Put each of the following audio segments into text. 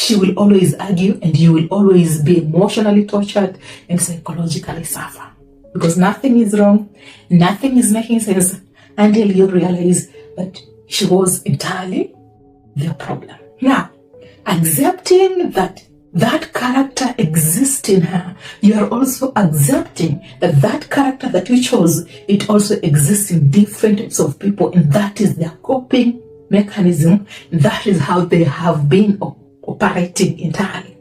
she will always argue and you will always be emotionally tortured and psychologically suffer. Because nothing is wrong, nothing is making sense until you realize that she was entirely the problem. Now, accepting that that character exists in her, you are also accepting that that character that you chose, it also exists in different types of people, and that is their coping mechanism. That is how they have been operating entirely.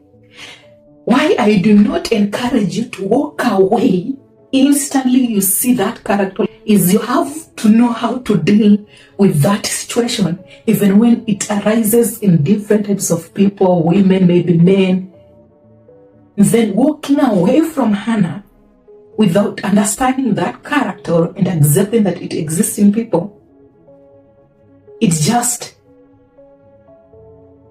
Why I do not encourage you to walk away instantly you see that character is you have to know how to deal with that situation, even when it arises in different types of people, women, maybe men. Then walking away from Hannah without understanding that character and accepting that it exists in people, it just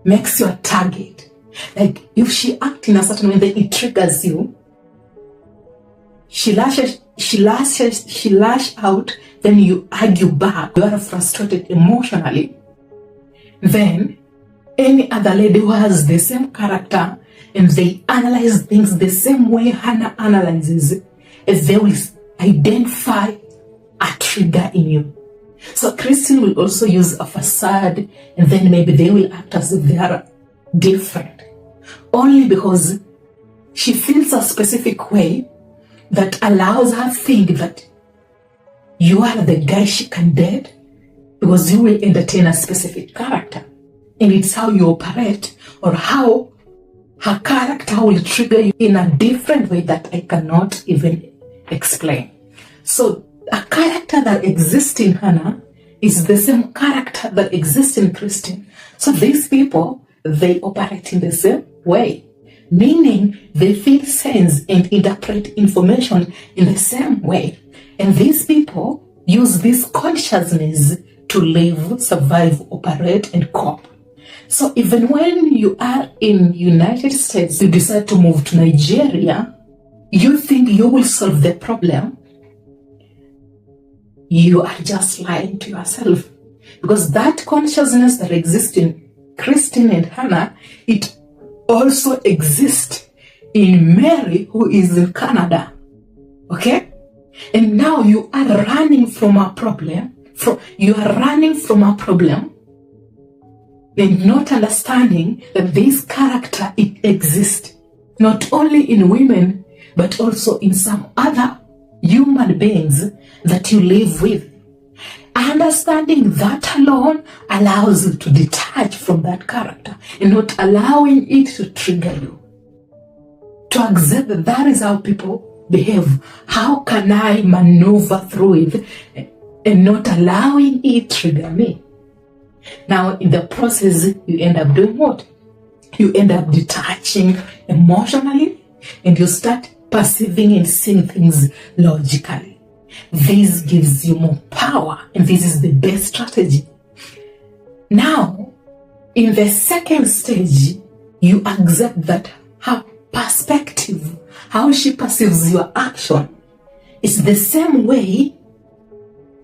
makes you a target. Like if she acts in a certain way, then it triggers you. She lash out, then you argue back. You are frustrated emotionally. Then any other lady who has the same character and they analyze things the same way Hannah analyzes, they will identify a trigger in you. So Christine will also use a facade, and then maybe they will act as if they are different, only because she feels a specific way that allows her to think that you are the guy she can date because you will entertain a specific character. And it's how you operate, or how her character will trigger you in a different way that I cannot even explain. So a character that exists in Hannah is the same character that exists in Christine. So these people, they operate in the same way, meaning they feel sense and interpret information in the same way. And these people use this consciousness to live, survive, operate, and cope. So even when you are in United States, you decide to move to Nigeria, you think you will solve the problem. You are just lying to yourself, because that consciousness that exists in Christine and Hannah, it also exists in Mary, who is in Canada. Okay? And now you are running from a problem. And not understanding that this character, it exists not only in women, but also in some other human beings that you live with. Understanding that alone allows you to detach from that character and not allowing it to trigger you. To accept that that is how people behave. How can I maneuver through it and not allowing it to trigger me? Now, in the process, you end up doing what? You end up detaching emotionally, and you start perceiving and seeing things logically. This gives you more power, and this is the best strategy. Now, in the second stage, you accept that her perspective, how she perceives your action, is the same way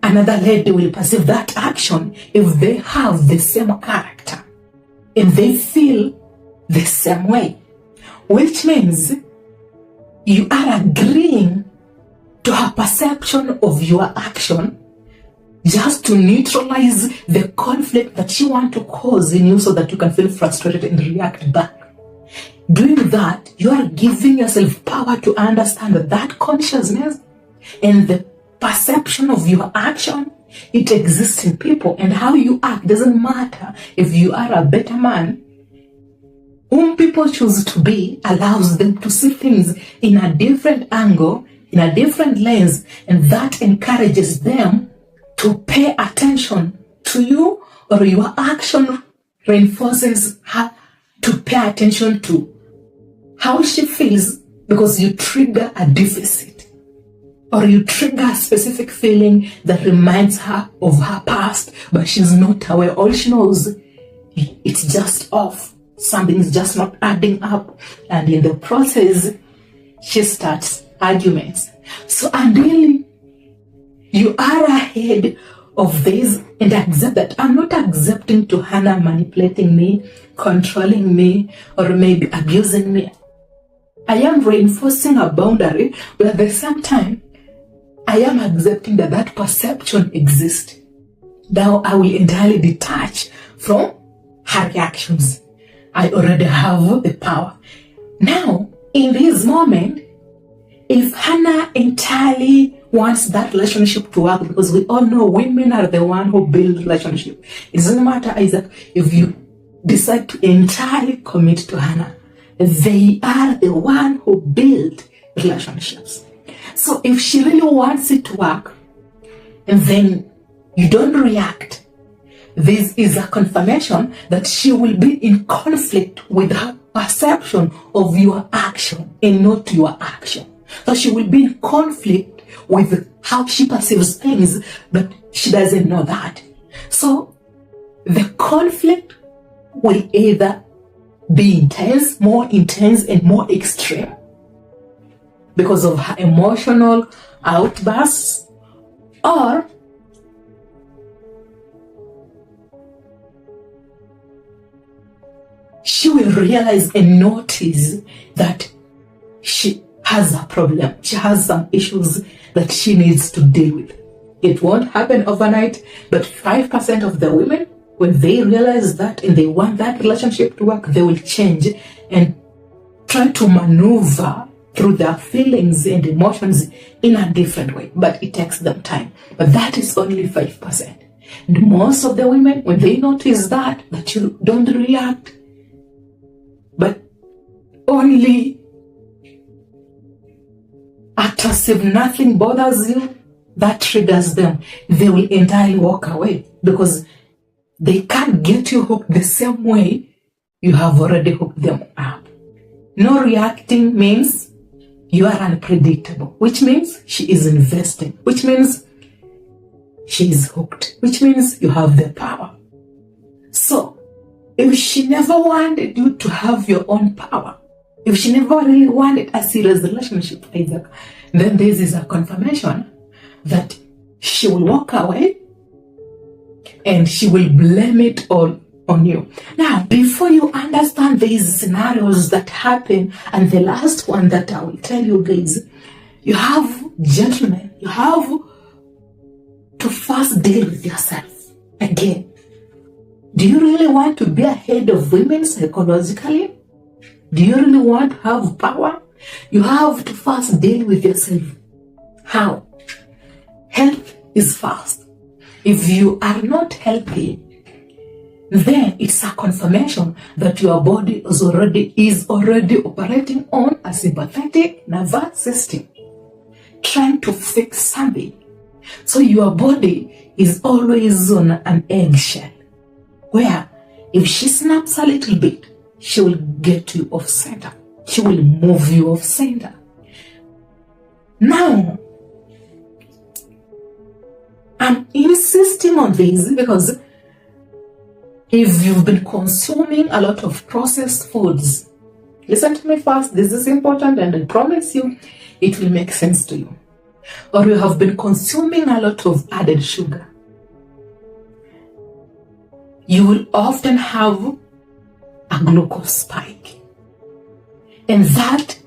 another lady will perceive that action if they have the same character and they feel the same way. Which means you are agreeing to her perception of your action just to neutralize the conflict that you want to cause in you so that you can feel frustrated and react back. Doing that, you are giving yourself power to understand that consciousness and the perception of your action, it exists in people, and how you act doesn't matter. If you are a better man, whom people choose to be allows them to see things in a different angle, in a different lens, and that encourages them to pay attention to you, or your action reinforces her to pay attention to how she feels, because you trigger a deficit. Or you trigger a specific feeling that reminds her of her past, but she's not aware. All she knows, it's just off. Something's just not adding up. And in the process, she starts arguments. So until you are ahead of this and accept that I'm not accepting to Hannah manipulating me, controlling me, or maybe abusing me. I am reinforcing a boundary, but at the same time, I am accepting that that perception exists. Now I will entirely detach from her reactions. I already have the power. Now, in this moment, if Hannah entirely wants that relationship to work, because we all know women are the one who build relationship. It doesn't matter, Isaac, if you decide to entirely commit to Hannah, they are the one who build relationships. So if she really wants it to work, and then you don't react, this is a confirmation that she will be in conflict with her perception of your action and not your action. So she will be in conflict with how she perceives things, but she doesn't know that. So the conflict will either be intense, more intense and more extreme because of her emotional outbursts, or she will realize and notice that she has a problem. She has some issues that she needs to deal with. It won't happen overnight, but 5% of the women, when they realize that and they want that relationship to work, they will change and try to maneuver through their feelings and emotions in a different way. But it takes them time. But that is only 5%. And most of the women, when they notice that you don't react, but only act as if nothing bothers you, that triggers them. They will entirely walk away because they can't get you hooked the same way you have already hooked them up. No reacting means you are unpredictable, which means she is investing, which means she is hooked, which means you have the power. So, if she never wanted you to have your own power, if she never really wanted a serious relationship, Isaac, then this is a confirmation that she will walk away and she will blame it all on you. Now, before you understand these scenarios that happen, and the last one that I will tell you guys, you have, gentlemen, you have to first deal with yourself. Again, do you really want to be ahead of women psychologically? Do you really want to have power? You have to first deal with yourself. How? Health is first. If you are not healthy, then it's a confirmation that your body is already operating on a sympathetic nervous system, trying to fix something. So your body is always on an eggshell, where if she snaps a little bit, she will get you off center. She will move you off center. Now, I'm insisting on this because if you've been consuming a lot of processed foods, listen to me first, this is important and I promise you it will make sense to you. Or you have been consuming a lot of added sugar, you will often have a glucose spike. And that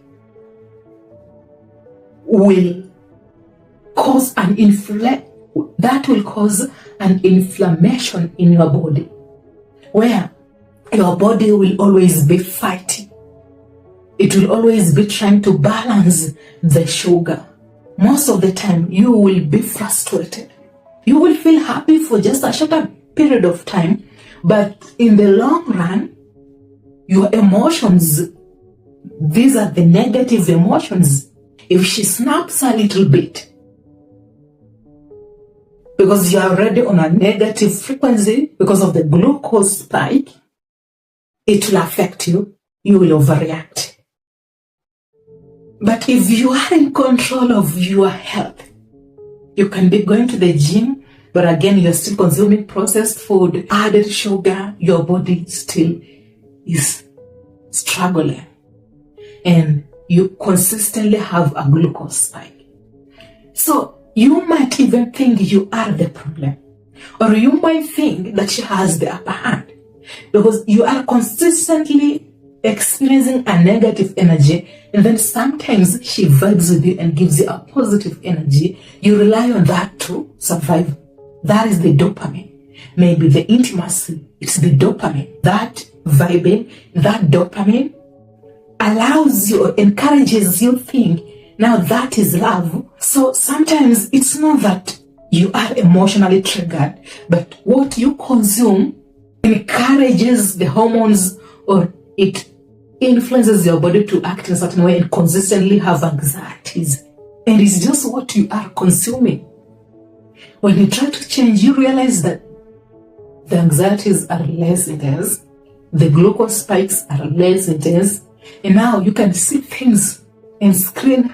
will cause an inflammation in your body, where your body will always be fighting. It will always be trying to balance the sugar. Most of the time, you will be frustrated. You will feel happy for just a shorter period of time, but in the long run, your emotions, these are the negative emotions. If she snaps a little bit, because you're already on a negative frequency because of the glucose spike, it will affect you. You will overreact. But if you are in control of your health, you can be going to the gym, but again, you're still consuming processed food, added sugar, your body still is struggling. And you consistently have a glucose spike. So you might even think you are the problem. Or you might think that she has the upper hand because you are consistently experiencing a negative energy, and then sometimes she vibes with you and gives you a positive energy. You rely on that to survive. That is the dopamine. Maybe the intimacy, it's the dopamine. That vibing, that dopamine allows you or encourages you to think, now that is love. So sometimes it's not that you are emotionally triggered, but what you consume encourages the hormones, or it influences your body to act in a certain way and consistently have anxieties. And it's just what you are consuming. When you try to change, you realize that the anxieties are less intense, the glucose spikes are less intense, and now you can see things and screen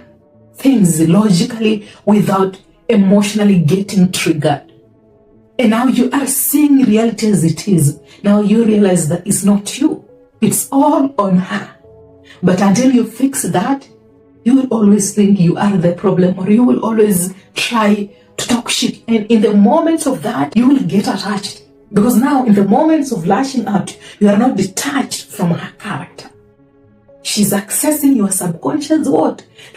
things logically without emotionally getting triggered. And now you are seeing reality as it is. Now you realize that it's not you. It's all on her. But until you fix that, you will always think you are the problem, or you will always try to talk shit. And in the moments of that, you will get attached. Because now in the moments of lashing out, you are not detached from her character. She's accessing your subconscious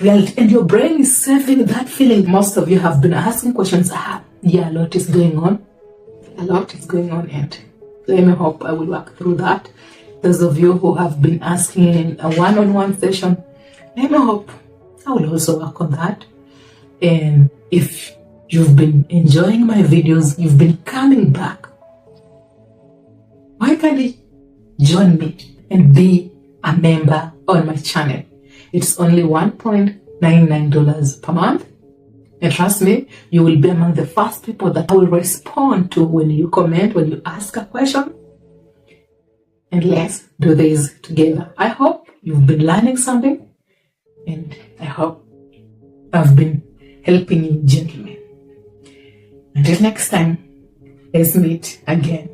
reality, and your brain is saving that feeling. Most of you have been asking questions. Yeah, a lot is going on. A lot is going on, and let me hope I will work through that. Those of you who have been asking in a one-on-one session, let me hope I will also work on that. And if you've been enjoying my videos, you've been coming back, why can't you join me and be a member on my channel? It's only $1.99 per month. And trust me, you will be among the first people that I will respond to when you comment, when you ask a question. And let's do this together. I hope you've been learning something, and I hope I've been helping you, gentlemen. Until next time, let's meet again.